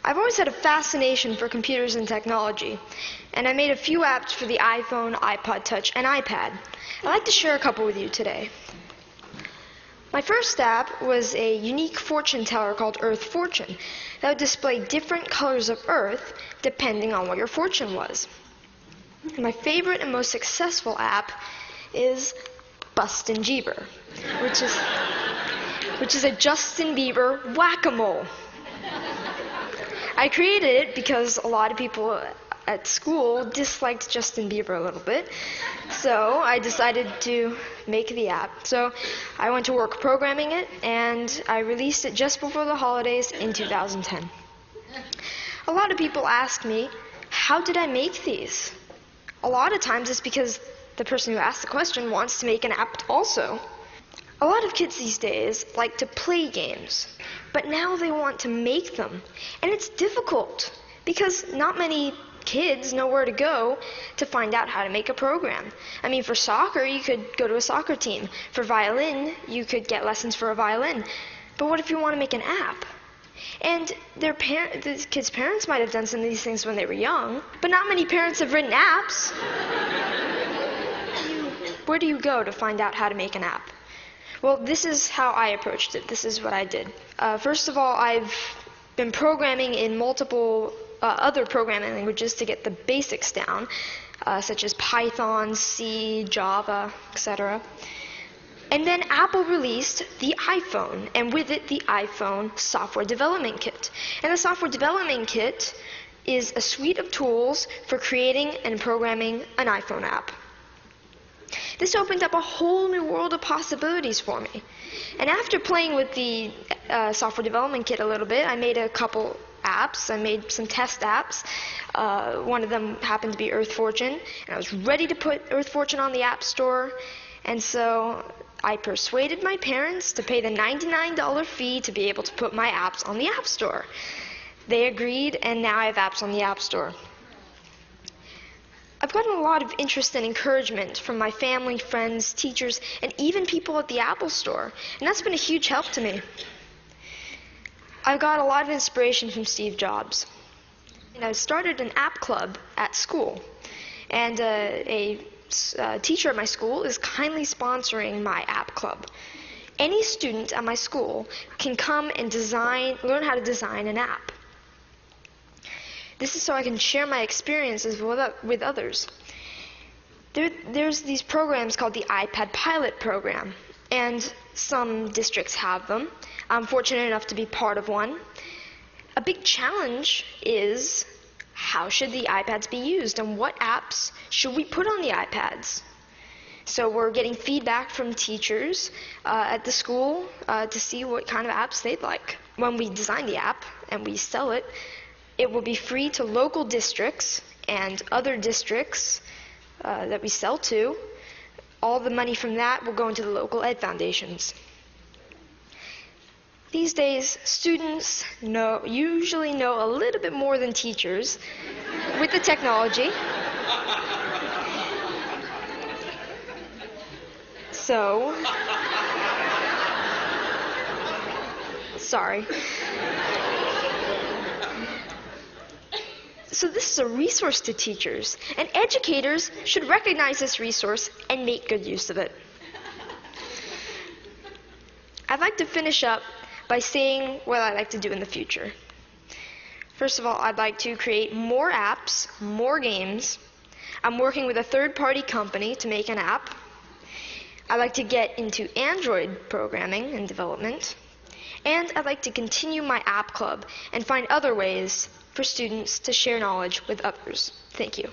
I've always had a fascination for computers and technology, and I made a few apps for the iPhone, iPod Touch, and iPad. I'd like to share a couple with you today. My first app was a unique fortune teller called Earth Fortune that would display different colors of Earth depending on what your fortune was. And my favorite and most successful app is Bustin' Jeeber, which is a Justin Bieber whack-a-mole. I created it because a lot of people at school disliked Justin Bieber a little bit, so I decided to make the app. So I went to work programming it, and I released it just before the holidays in 2010. A lot of people ask me, how did I make these? A lot of times it's because the person who asked the question wants to make an app also. A lot of kids these days like to play games, but now they want to make them. And it's difficult because not many kids know where to go to find out how to make a program. I mean, for soccer, you could go to a soccer team. For violin, you could get lessons for a violin. But what if you want to make an app? And the kids' parents might have done some of these things when they were young, but not many parents have written apps. Where do you go to find out how to make an app? Well, this is how I approached it. This is what I did. First of all, I've been programming in multiple other programming languages to get the basics down, such as Python, C, Java, etc. And then Apple released the iPhone, and with it the iPhone Software Development Kit. And the Software Development Kit is a suite of tools for creating and programming an iPhone app. This opened up a whole new world of possibilities for me. And after playing with the Software Development Kit a little bit, I made a couple apps. I made some test apps. One of them happened to be Earth Fortune, and I was ready to put Earth Fortune on the App Store. And so I persuaded my parents to pay the $99 fee to be able to put my apps on the App Store. They agreed, and now I have apps on the App Store. I've gotten a lot of interest and encouragement from my family, friends, teachers, and even people at the Apple Store, and that's been a huge help to me. I've got a lot of inspiration from Steve Jobs. And I started an app club at school, and a teacher at my school is kindly sponsoring my app club. Any student at my school can come and learn how to design an app. This is so I can share my experiences with others. There's these programs called the iPad Pilot Program, and some districts have them. I'm fortunate enough to be part of one. A big challenge is, how should the iPads be used, and what apps should we put on the iPads? So we're getting feedback from teachers at the school to see what kind of apps they'd like. When we design the app and we sell it, it will be free to local districts and other districts that we sell to. All the money from that will go into the local ed foundations. These days, students usually know a little bit more than teachers with the technology. So, sorry. So this is a resource to teachers, and educators should recognize this resource and make good use of it. I'd like to finish up by saying what I'd like to do in the future. First of all, I'd like to create more apps, more games. I'm working with a third-party company to make an app. I'd like to get into Android programming and development. And I'd like to continue my app club and find other ways for students to share knowledge with others. Thank you.